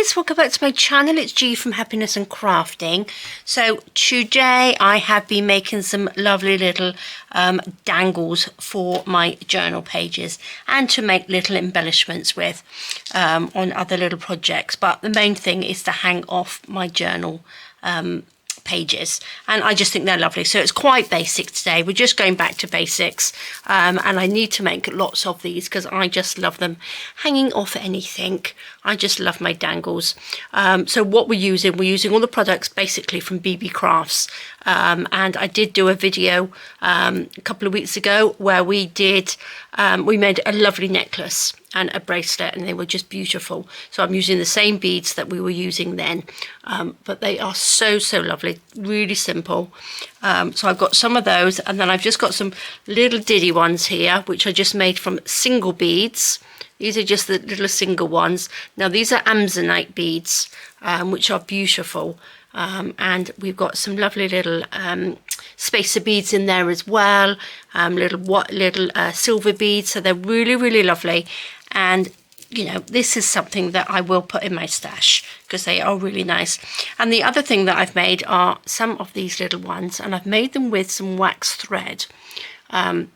guys, welcome back to my channel. It's G from Happiness and Crafting. So today I have been making some lovely little dangles for my journal pages and to make little embellishments with on other little projects, but the main thing is to hang off my journal pages, and I just think they're lovely. So it's quite basic today. We're just going back to basics, and I need to make lots of these because I just love them hanging off anything. I just love my dangles. So what we're using all the products basically from Beebeecrafts, and I did do a video a couple of weeks ago where we made a lovely necklace and a bracelet, and they were just beautiful. So I'm using the same beads that we were using then, but they are so lovely, really simple. So I've got some of those, and then I've just got some little diddy ones here which I just made from single beads. These are just the little single ones. Now these are Amazonite beads, which are beautiful, and we've got some lovely little spacer beads in there as well, little silver beads. So they're really lovely, and you know, this is something that I will put in my stash because they are really nice. And the other thing that I've made are some of these little ones, and I've made them with some wax thread, and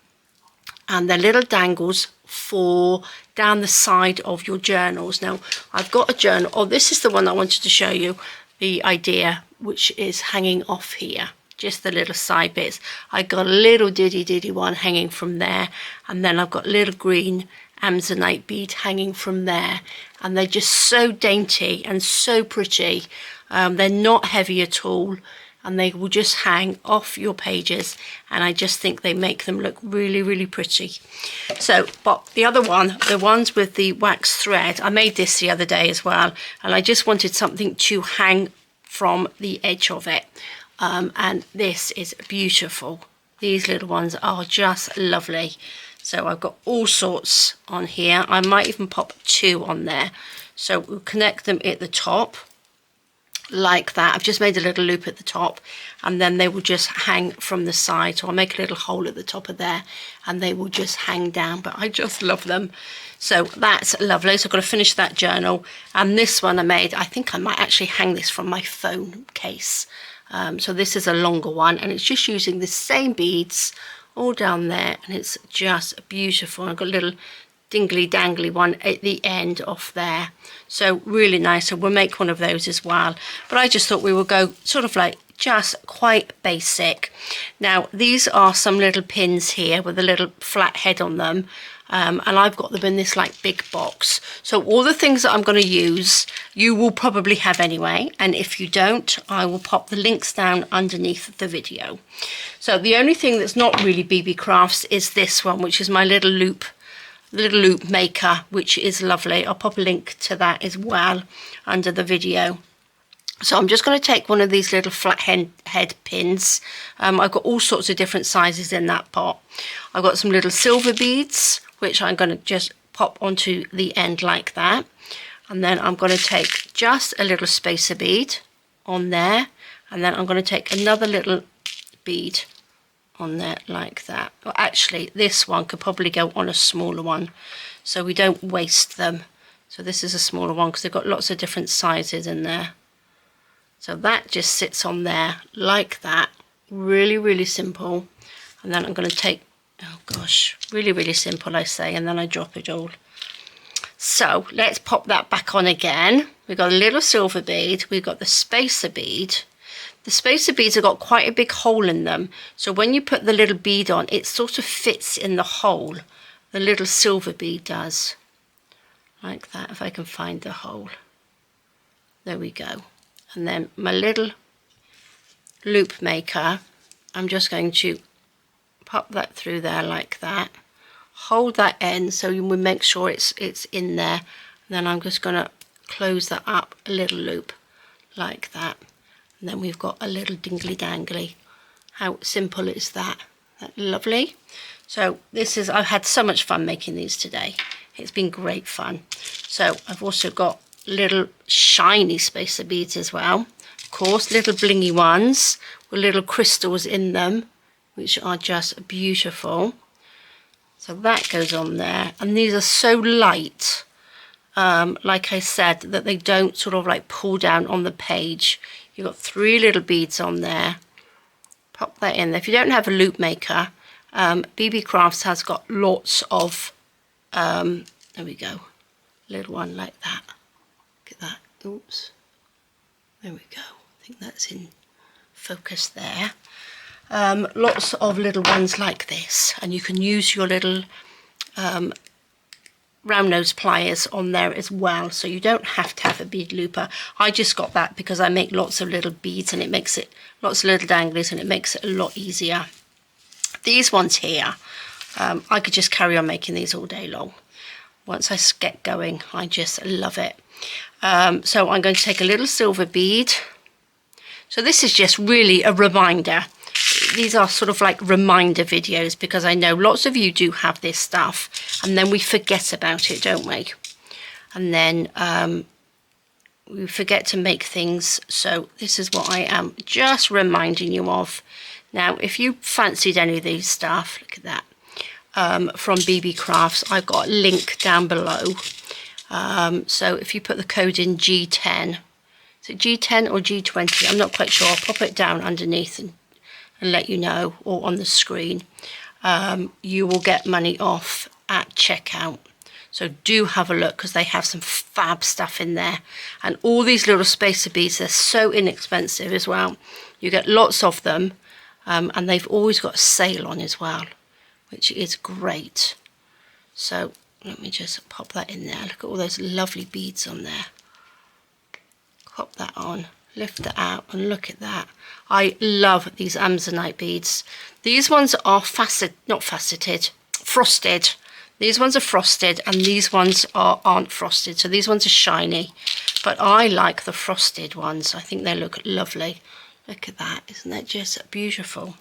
they're little dangles for down the side of your journals. Now I've got a journal, oh, this is the one I wanted to show you, the idea, which is hanging off here, just the little side bits. I got a little diddy one hanging from there, and then I've got little green Amazonite bead hanging from there, and they're just so dainty and so pretty. They're not heavy at all, and they will just hang off your pages, and I just think they make them look really pretty. So, but the other one, the ones with the wax thread, I made this the other day as well, and I just wanted something to hang from the edge of it, and this is beautiful. These little ones are just lovely. So I've got all sorts on here. I might even pop 2 on there. So we'll connect them at the top like that. I've just made a little loop at the top, and then they will just hang from the side. So I'll make a little hole at the top of there, and they will just hang down, but I just love them. So that's lovely. So I've got to finish that journal. And this one I made, I think I might actually hang this from my phone case. So this is a longer one, and it's just using the same beads all down there, and it's just beautiful. I've got a little dingly dangly one at the end off there, so really nice. So we'll make one of those as well, but I just thought we would go sort of like just quite basic. Now these are some little pins here with a little flat head on them, and I've got them in this like big box. So all the things that I'm going to use you will probably have anyway, and if you don't, I will pop the links down underneath the video. So the only thing that's not really Beebeecrafts is this one, which is my little loop maker, which is lovely. I'll pop a link to that as well under the video. So I'm just going to take one of these little flat head pins. I've got all sorts of different sizes in that pot. I've got some little silver beads, which I'm going to just pop onto the end like that. And then I'm going to take just a little spacer bead on there. And then I'm going to take another little bead on there like that. Well, actually, this one could probably go on a smaller one, so we don't waste them. So this is a smaller one because they've got lots of different sizes in there. So that just sits on there like that. Really simple. And then I'm going to take, oh gosh, really simple, I say, and then I drop it all. So let's pop that back on again. We've got a little silver bead, we've got the spacer bead. The spacer beads have got quite a big hole in them, so when you put the little bead on, it sort of fits in the hole. The little silver bead does. Like that, if I can find the hole. There we go. And then my little loop maker, I'm just going to pop that through there like that. Hold that end so you will make sure it's in there. And then I'm just going to close that up a little loop like that. And then we've got a little dingly dangly. How simple is that? That's lovely. So this is, I've had so much fun making these today. It's been great fun. So I've also got little shiny spacer beads as well. Of course, little blingy ones with little crystals in them, which are just beautiful. So that goes on there. And these are so light. like I said, that they don't sort of like pull down on the page. You've got 3 little beads on there. Pop that in there. If you don't have a loop maker, Beebeecrafts has got lots of, there we go, little one like that. Look at that. Oops. There we go. I think that's in focus there. Lots of little ones like this, and you can use your little round nose pliers on there as well, so you don't have to have a bead looper. I just got that because I make lots of little beads, and it makes it lots of little danglers, and it makes it a lot easier. These ones here, I could just carry on making these all day long. Once I get going, I just love it. So I'm going to take a little silver bead. So this is just really a reminder. These are sort of like reminder videos, because I know lots of you do have this stuff and then we forget about it, don't we? And then we forget to make things. So this is what I am just reminding you of. Now, if you fancied any of these stuff, look at that, from Beebeecrafts, I've got a link down below. So if you put the code in G10, is it G10 or G20? I'm not quite sure. I'll pop it down underneath and let you know, or on the screen. You will get money off at checkout. So do have a look, because they have some fab stuff in there. And all these little spacer beads, they're so inexpensive as well. You get lots of them, and they've always got a sale on as well, which is great. So let me just pop that in there. Look at all those lovely beads on there. Pop that on, lift that out, and look at that. I love these Amazonite beads. These ones are frosted. These ones are frosted, and these ones aren't frosted. So these ones are shiny, but I like the frosted ones. I think they look lovely. Look at that. Isn't that just beautiful?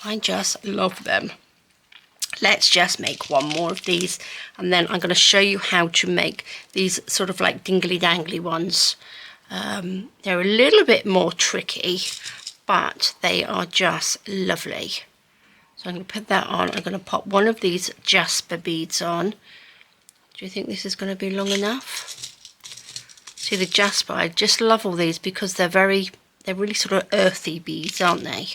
I just love them. Let's just make one more of these, and then I'm going to show you how to make these sort of like dingly dangly ones. They're a little bit more tricky, but they are just lovely. So I'm going to put that on. I'm going to pop one of these Jasper beads on. Do you think this is going to be long enough? See, the Jasper, I just love all these because they're really sort of earthy beads, aren't they?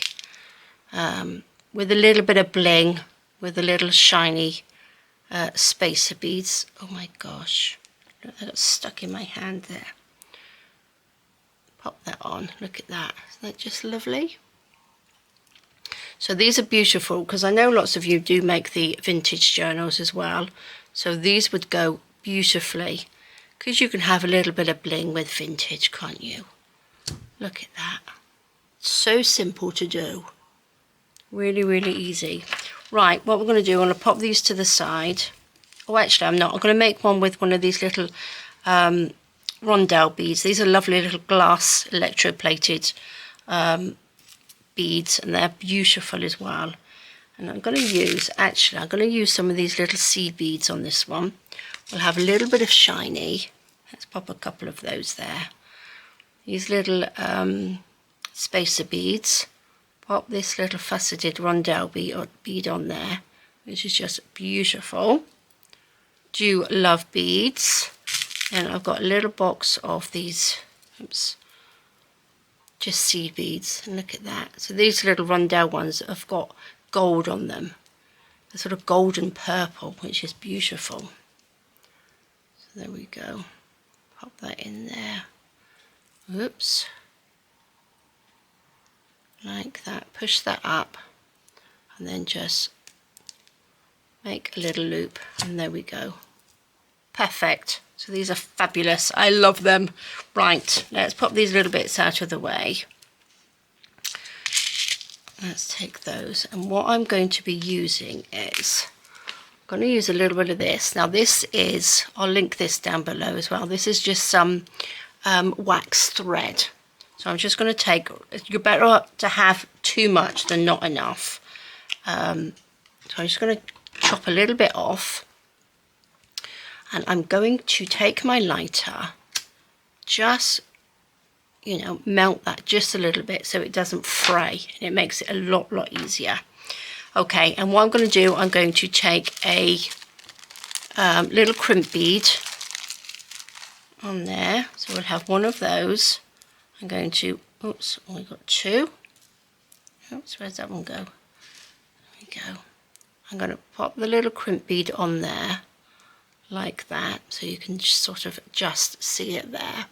With a little bit of bling, with a little shiny spacer beads. Oh my gosh, look, that got stuck in my hand there. Pop that on, look at that. Isn't that just lovely? So these are beautiful, because I know lots of you do make the vintage journals as well. So these would go beautifully, because you can have a little bit of bling with vintage, can't you? Look at that. So simple to do. Really, really easy. Right, what we're going to do, I'm going to pop these to the side. Oh, actually, I'm not. I'm going to make one with one of these little Rondelle beads. These are lovely little glass electroplated beads, and they're beautiful as well. And I'm going to use some of these little seed beads on this one. We'll have a little bit of shiny. Let's pop a couple of those there. These little spacer beads. Pop this little faceted Rondelle bead on there, which is just beautiful. Do love beads. And I've got a little box of these, oops, just seed beads, and look at that. So these little Rondelle ones have got gold on them. They're sort of golden purple, which is beautiful. So there we go. Pop that in there. Oops. Like that. Push that up, and then just make a little loop, and there we go. Perfect. So these are fabulous. I love them. Right, let's pop these little bits out of the way. Let's take those. And what I'm going to be using is, I'm going to use a little bit of this. Now this is, I'll link this down below as well. This is just some wax thread. So I'm just going to take, you're better to have too much than not enough. So I'm just going to chop a little bit off. And I'm going to take my lighter, just, you know, melt that just a little bit so it doesn't fray, and it makes it a lot easier. Okay, and what I'm going to do, I'm going to take a little crimp bead, on there. So we'll have one of those. I'm going to, oops, only got two. Oops, where's that one go? There we go. I'm going to pop the little crimp bead on there like that, so you can just sort of just see it there.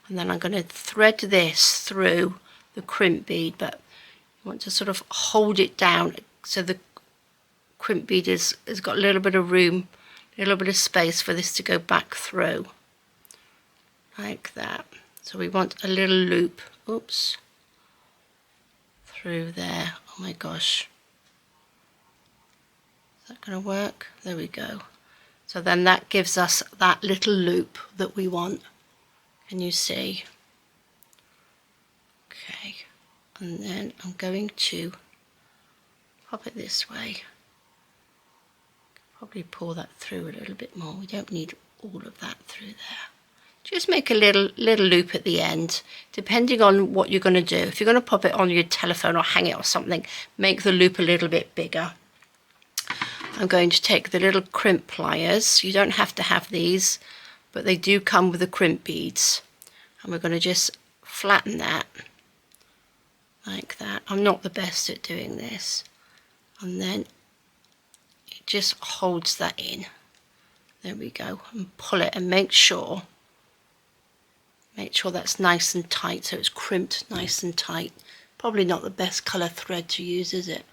And then I'm going to thread this through the crimp bead, but you want to sort of hold it down so the crimp bead has got a little bit of room, a little bit of space for this to go back through like that. So we want a little loop, oops, through there. Oh my gosh, is that going to work? There we go. So then that gives us that little loop that we want. Can you see? Okay, and then I'm going to pop it this way. Probably pull that through a little bit more. We don't need all of that through there. Just make a little loop at the end, depending on what you're going to do. If you're going to pop it on your telephone or hang it or something, make the loop a little bit bigger. I'm going to take the little crimp pliers. You don't have to have these, but they do come with the crimp beads. And we're going to just flatten that like that. I'm not the best at doing this. And then it just holds that in. There we go. And pull it and make sure that's nice and tight, so it's crimped nice and tight. Probably not the best colour thread to use, is it?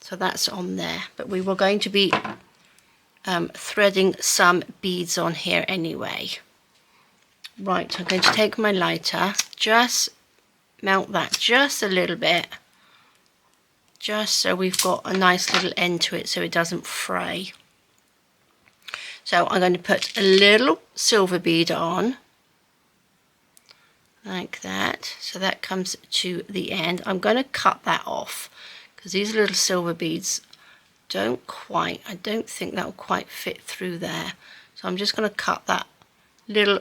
So that's on there, but we were going to be threading some beads on here anyway. Right, I'm going to take my lighter, just melt that just a little bit, just so we've got a nice little end to it so it doesn't fray. So I'm going to put a little silver bead on, like that, so that comes to the end. I'm going to cut that off, because these little silver beads I don't think that will quite fit through there. So I'm just going to cut that little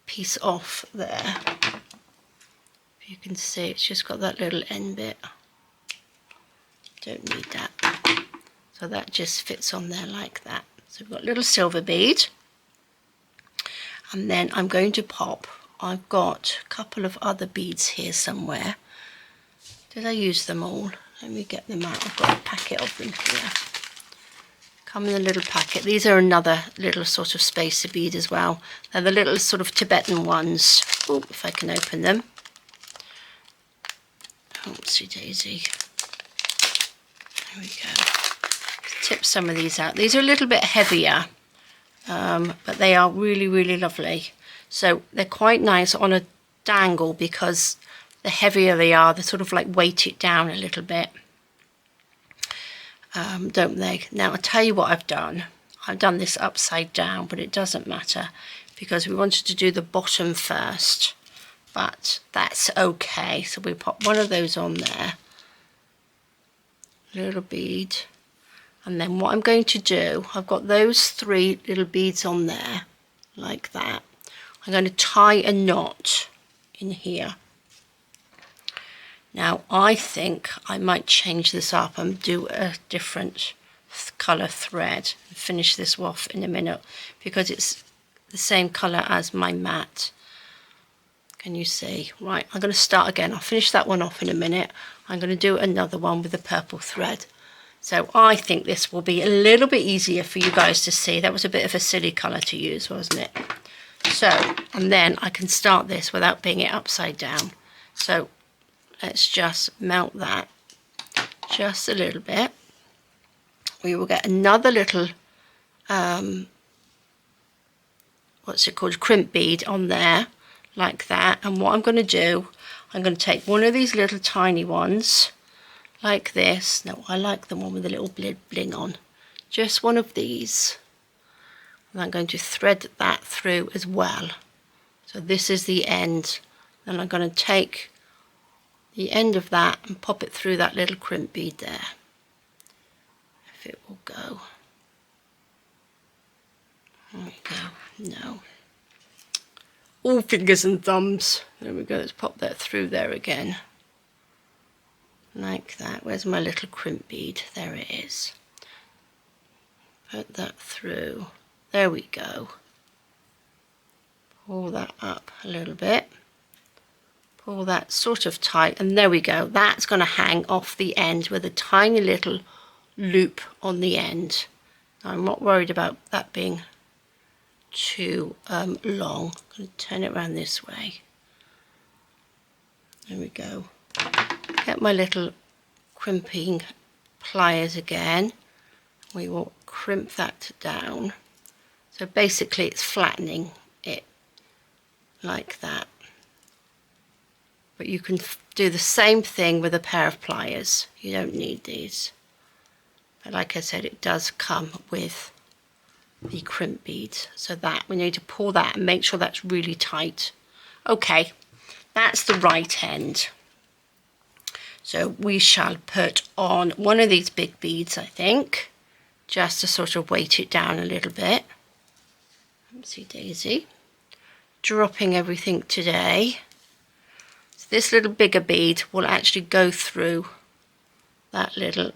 piece off there. If you can see, it's just got that little end bit. Don't need that. So that just fits on there like that. So we've got a little silver bead. And then I'm going to pop, I've got a couple of other beads here somewhere. Did I use them all? Let me get them out. I've got a packet of them here. Come in a little packet. These are another little sort of spacer bead as well. They're the little sort of Tibetan ones. Oh, if I can open them. Oopsie daisy. There we go. Tip some of these out. These are a little bit heavier, but they are really, really lovely. So they're quite nice on a dangle, because the heavier they are, they sort of like weight it down a little bit, don't they? Now I'll tell you what I've done. I've done this upside down, but it doesn't matter because we wanted to do the bottom first, but that's okay. So we pop one of those on there, little bead, and then what I'm going to do, I've got those 3 little beads on there like that. I'm going to tie a knot in here. Now I think I might change this up and do a different colour thread and finish this off in a minute, because it's the same colour as my mat. Can you see? Right, I'm going to start again. I'll finish that one off in a minute. I'm going to do another one with the purple thread. So I think this will be a little bit easier for you guys to see. That was a bit of a silly colour to use, wasn't it? So, and then I can start this without being it upside down. So let's just melt that just a little bit. We will get another little, what's it called, crimp bead on there, like that. And what I'm going to do, I'm going to take one of these little tiny ones, like this. No, I like the one with the little bling on. Just one of these. And I'm going to thread that through as well. So this is the end. Then I'm going to take the end of that and pop it through that little crimp bead there. If it will go. There we go. No. All fingers and thumbs. There we go. Let's pop that through there again. Like that. Where's my little crimp bead? There it is. Put that through. There we go. pull that up a little bit, pull that sort of tight, and there we go. That's going to hang off the end with a tiny little loop on the end. I'm not worried about that being too long. I'm going to turn it around this way. There we go. Get my little crimping pliers again. We will crimp that down. So basically it's flattening it like that. But you can do the same thing with a pair of pliers. You don't need these. But like I said, it does come with the crimp beads. So that we need to pull that and make sure that's really tight. Okay, that's the right end. So we shall put on one of these big beads, I think, just to sort of weight it down a little bit. Oopsie daisy. Dropping everything today. So this little bigger bead will actually go through that little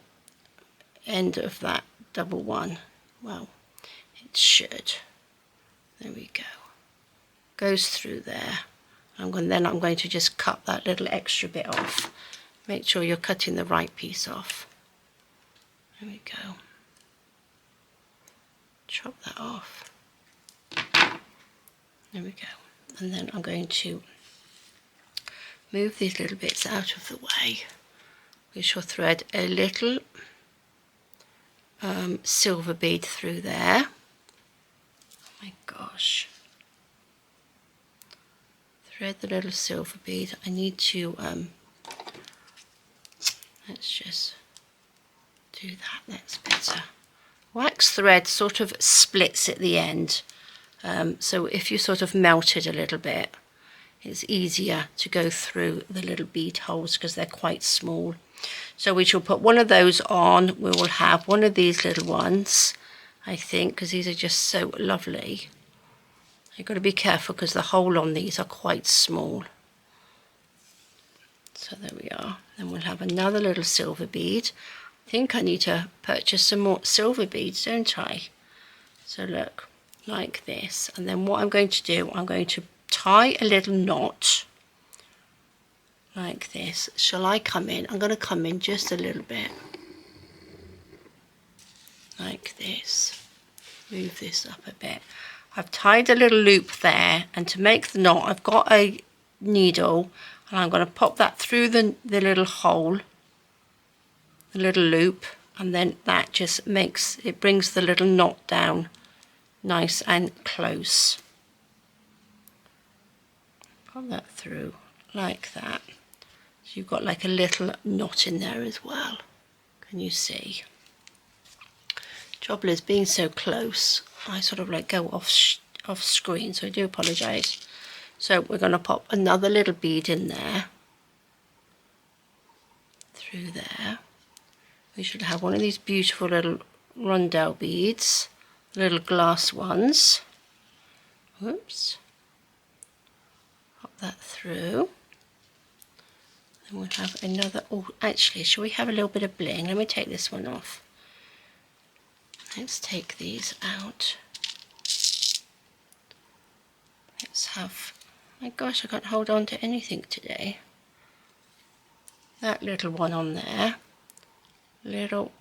end of that double one. Well, it should. There we go. Goes through there. Then I'm going to just cut that little extra bit off. Make sure you're cutting the right piece off. There we go. Chop that off. There we go. And then I'm going to move these little bits out of the way. We shall thread a little silver bead through there. Oh my gosh. Thread the little silver bead. I need to, let's just do that, that's better. Wax thread sort of splits at the end. So if you sort of melt it a little bit, it's easier to go through the little bead holes because they're quite small. So we shall put one of those on. We will have one of these little ones, I think, because these are just so lovely. You've got to be careful because the hole on these are quite small. So there we are. Then we'll have another little silver bead. I think I need to purchase some more silver beads, don't I? So look, like this. And then what I'm going to do, I'm going to tie a little knot like this. Shall I come in? I'm going to come in just a little bit. Like this. Move this up a bit. I've tied a little loop there, and to make the knot I've got a needle and I'm going to pop that through the little hole, the little loop, and then that just makes, it brings the little knot down nice and close. Pop that through like that. So you've got like a little knot in there as well. Can you see? Trouble is being so close, I sort of like go off screen, so I do apologise. So we're going to pop another little bead in there, through there. We should have one of these beautiful little Rondelle beads, little glass ones. Whoops. Pop that through. Then we'll have another, oh actually, shall we have a little bit of bling? Let me take this one off. Let's take these out. Let's have, my gosh, I can't hold on to anything today. That little one on there. Little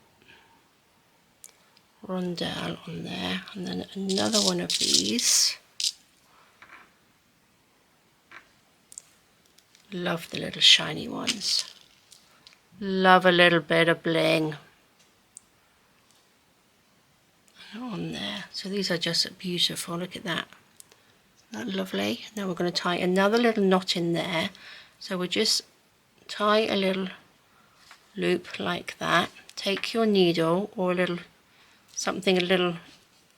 Rondelle on there. And then another one of these. Love the little shiny ones. Love a little bit of bling on there. So these are just beautiful. Look at that. Isn't that lovely? Now we're going to tie another little knot in there. So we'll just tie a little loop like that. Take your needle or a little something, a little,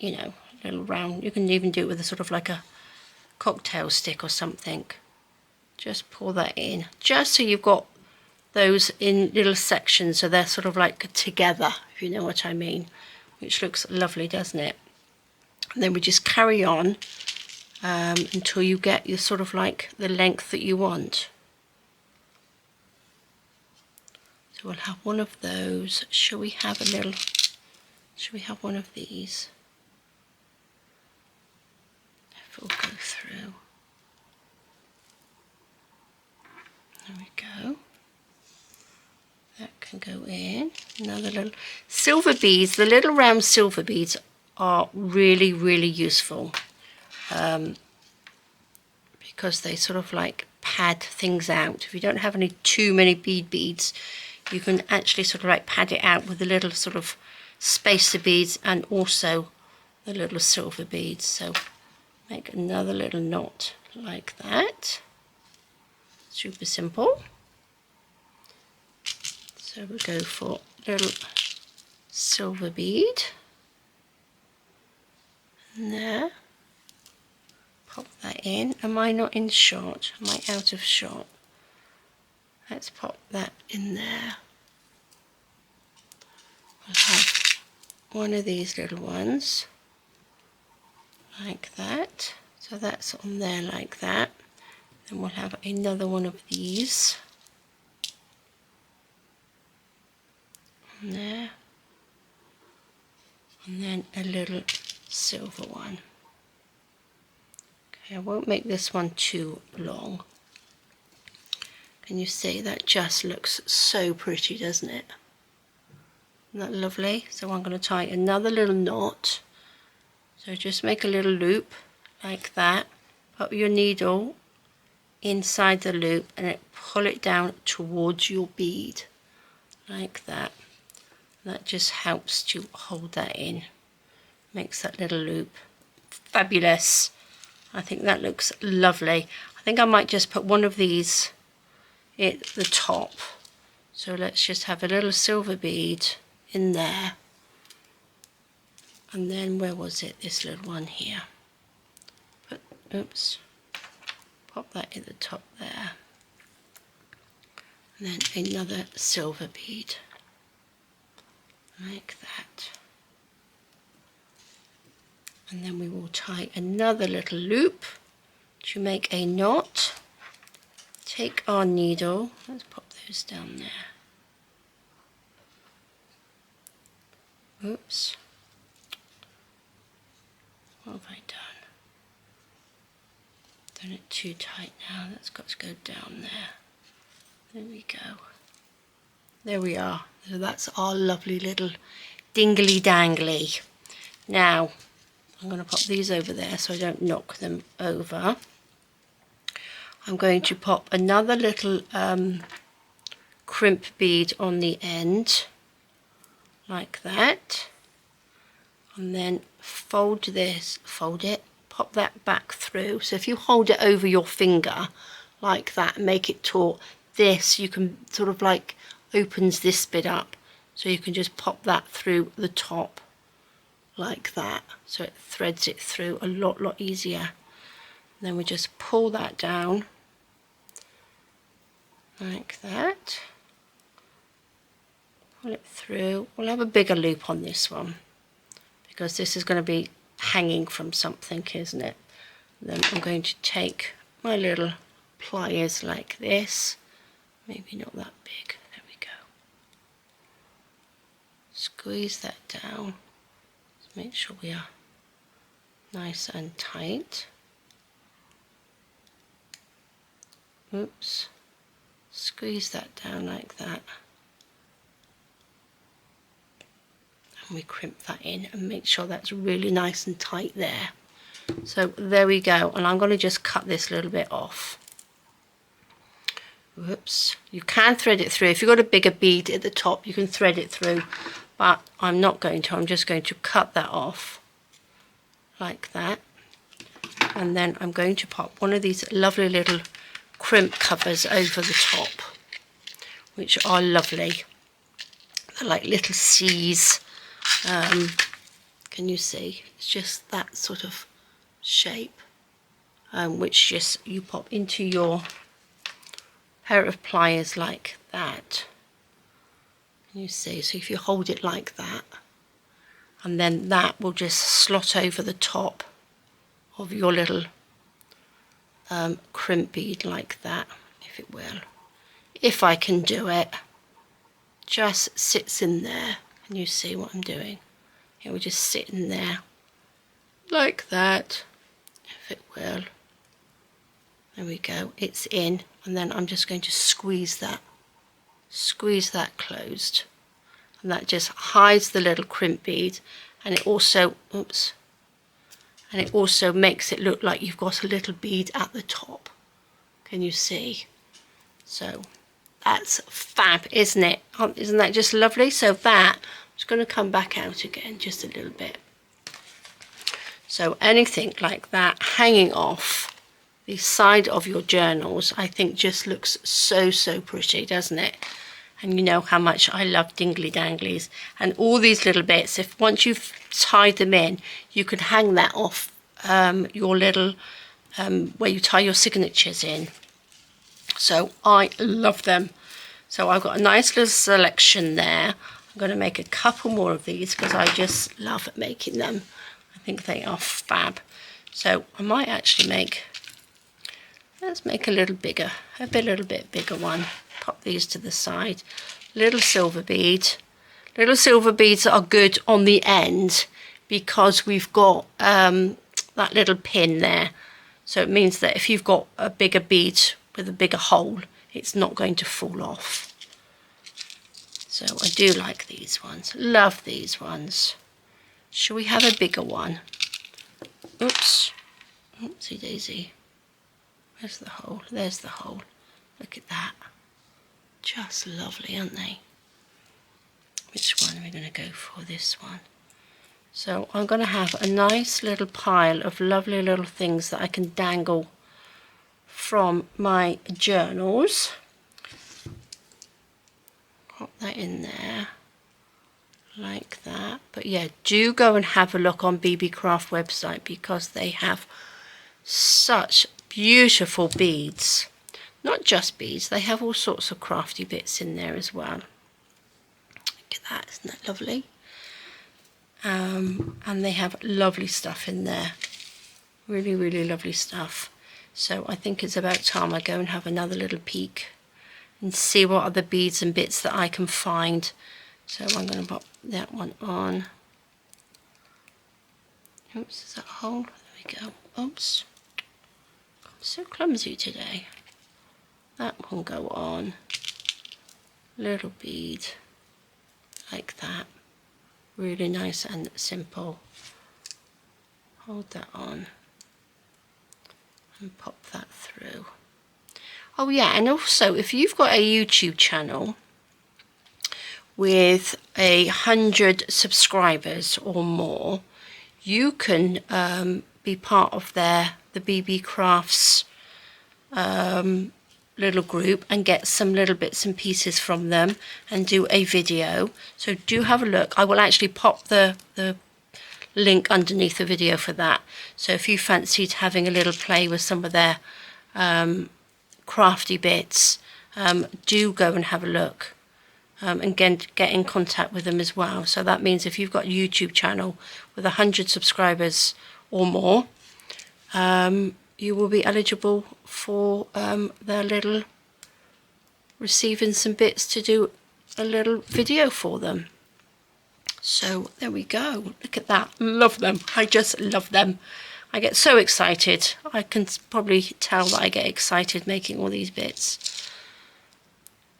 you know, a little round. You can even do it with a sort of like a cocktail stick or something. Just pull that in, just so you've got those in little sections, so they're sort of like together, if you know what I mean, which looks lovely, doesn't it? And then we just carry on until you get your sort of like the length that you want. So we'll have one of those. Shall we have a little, shall we have one of these? If we'll go through. There we go. That can go in. Another little silver beads. The little round silver beads are really, really useful because they sort of like pad things out. If you don't have any too many beads, you can actually sort of like pad it out with the little sort of spacer beads and also the little silver beads. So make another little knot like that. Super simple. So we go for little silver bead. And there. Pop that in. Am I not in shot? Am I out of shot? Let's pop that in there. We'll have one of these little ones like that. So that's on there like that. Then we'll have another one of these. On there. And then a little silver one. Okay, I won't make this one too long. Can you see that just looks so pretty, doesn't it? Isn't that lovely? So I'm going to tie another little knot. So just make a little loop like that. Put your needle inside the loop and pull it down towards your bead like that. That just helps to hold that in. Makes that little loop fabulous. I think that looks lovely. I think I might just put one of these at the top. So let's just have a little silver bead in there. And then where was it? This little one here. But, oops. Pop that at the top there. And then another silver bead. Like that. And then we will tie another little loop to make a knot. Take our needle, let's pop those down there. Oops. What have I done? Done it too tight now, that's got to go down there. There we go. There we are. So that's our lovely little dingly dangly. Now, I'm going to pop these over there so I don't knock them over. I'm going to pop another little crimp bead on the end, like that. And then fold this, fold it, pop that back through. So if you hold it over your finger like that and make it taut, this you can sort of like opens this bit up. So you can just pop that through the top like that. So it threads it through a lot easier. And then we just pull that down like that. Pull it through. We'll have a bigger loop on this one because this is going to be hanging from something, isn't it? And then I'm going to take my little pliers like this. Maybe not that big. There we go. Squeeze that down. Just make sure we are nice and tight. Oops. Squeeze that down like that. And we crimp that in and make sure that's really nice and tight there. So there we go. And I'm going to just cut this little bit off. Whoops. You can thread it through. If you've got a bigger bead at the top, you can thread it through. But I'm not going to. I'm just going to cut that off like that. And then I'm going to pop one of these lovely little crimp covers over the top, which are lovely. They're like little C's. Can you see? It's just that sort of shape, which just you pop into your pair of pliers like that. Can you see? So if you hold it like that, and then that will just slot over the top of your little crimp bead like that, if it will. If I can do it, just sits in there. Can you see what I'm doing? It will just sit in there like that, if it will. There we go, it's in. and then I'm just going to squeeze that closed, and that just hides the little crimp bead, and it also, oops, and it also makes it look like you've got a little bead at the top. Can you see? So that's fab, isn't it? Isn't that just lovely? So that, I'm just going to come back out again just a little bit. So anything like that hanging off the side of your journals, I think just looks so, so pretty, doesn't it? And you know how much I love dingly danglies. And all these little bits, if once you've tied them in, you can hang that off your little, where you tie your signatures in. So I love them. So I've got a nice little selection there. I'm going to make a couple more of these because I just love making them. I think they are fab. So I might actually make, let's make a little bigger, little bit bigger one. Pop these to the side. Little silver bead. Little silver beads are good on the end because we've got that little pin there. So it means that if you've got a bigger bead with a bigger hole, it's not going to fall off. So I do like these ones. Love these ones. Shall we have a bigger one? Oops. Oopsie daisy. Where's the hole? There's the hole. Look at that. Just lovely, aren't they? Which one are we going to go for? This one. So I'm going to have a nice little pile of lovely little things that I can dangle from my journals. Pop that in there like that. But yeah, do go and have a look on Beebeecraft website because they have such beautiful beads. Not just beads, they have all sorts of crafty bits in there as well. Look at that, isn't that lovely? And they have lovely stuff in there. Really, really lovely stuff. So I think it's about time I go and have another little peek and see what other beads and bits that I can find. So I'm going to pop that one on. Oops, is that a hole? There we go. Oops. I'm so clumsy today. That will go on. Little bead like that. Really nice and simple. Hold that on and pop that through. Oh yeah, and also if you've got a YouTube channel with 100 subscribers or more, you can be part of the Beebeecrafts little group and get some little bits and pieces from them and do a video. So do have a look. I will actually pop the link underneath the video for that. So if you fancied having a little play with some of their crafty bits, do go and have a look and get in contact with them as well. So that means if you've got a YouTube channel with 100 subscribers or more, you will be eligible for their little receiving some bits to do a little video for them. So there we go. Look at that. Love them. I just love them. I get so excited. I can probably tell that I get excited making all these bits.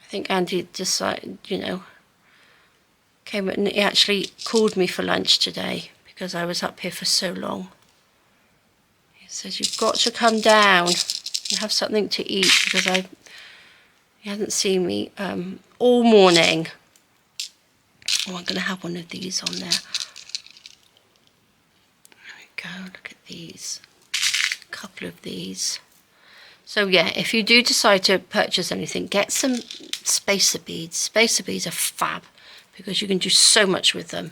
I think Andy decided, you know, came and he actually called me for lunch today because I was up here for so long. He says, you've got to come down and have something to eat because he hasn't seen me all morning. Oh, I'm going to have one of these on there. There we go, look at these. A couple of these. So yeah, if you do decide to purchase anything, get some spacer beads. Spacer beads are fab because you can do so much with them.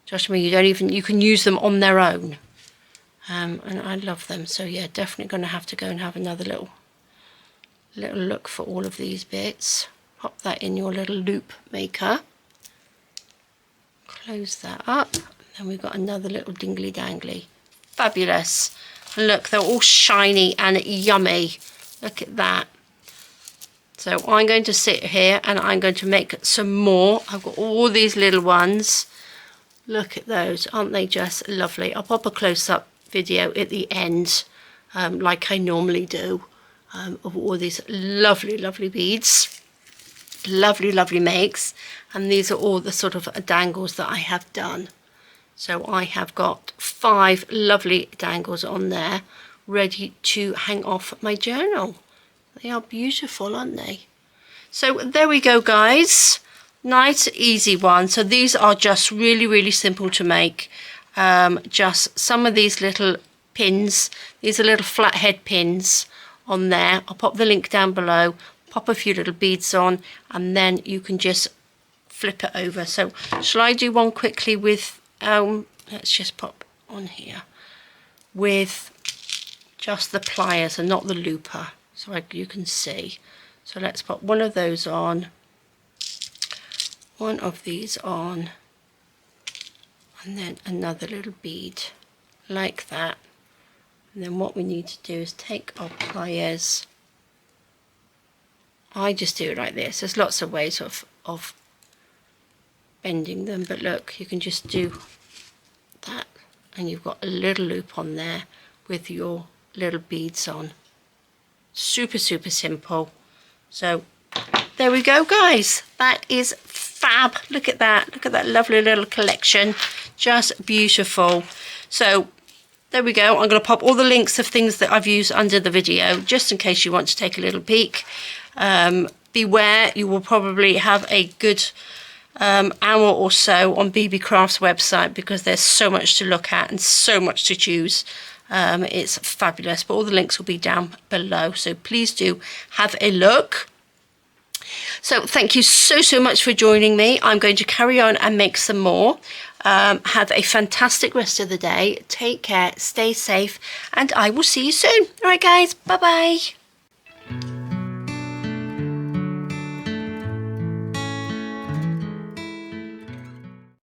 Trust me, you can use them on their own. And I love them. So yeah, definitely going to have to go and have another little look for all of these bits. Pop that in your little loop maker. Close that up. And then we've got another little dingly dangly. Fabulous. And look, they're all shiny and yummy. Look at that. So I'm going to sit here and I'm going to make some more. I've got all these little ones. Look at those. Aren't they just lovely? I'll pop a close-up video at the end like I normally do. of all these lovely, lovely beads. Lovely, lovely makes. And these are all the sort of dangles that I have done. So I have got 5 lovely dangles on there ready to hang off my journal. They are beautiful, aren't they? So there we go, guys. Nice, easy one. So these are just really, really simple to make. Just some of these little pins. These are little flathead pins on there. I'll pop the link down below. Pop a few little beads on, and then you can just flip it over. So shall I do one quickly with, let's just pop on here, with just the pliers and not the looper, so you can see. So let's put one of those on, one of these on, and then another little bead like that. And then what we need to do is take our pliers. I just do it like this. There's lots of ways of bending them, but look, you can just do that, and you've got a little loop on there with your little beads on. Super, super simple. So there we go, guys. That is fab. Look at that. Look at that lovely little collection. Just beautiful. So there we go. I'm going to pop all the links of things that I've used under the video, just in case you want to take a little peek. Beware, you will probably have a good hour or so on Beebeecrafts website, because there's so much to look at and so much to choose. It's fabulous, but all the links will be down below, so please do have a look. So thank you so much for joining me. I'm going to carry on and make some more. Have a fantastic rest of the day. Take care, stay safe, and I will see you soon. All right, guys, bye bye.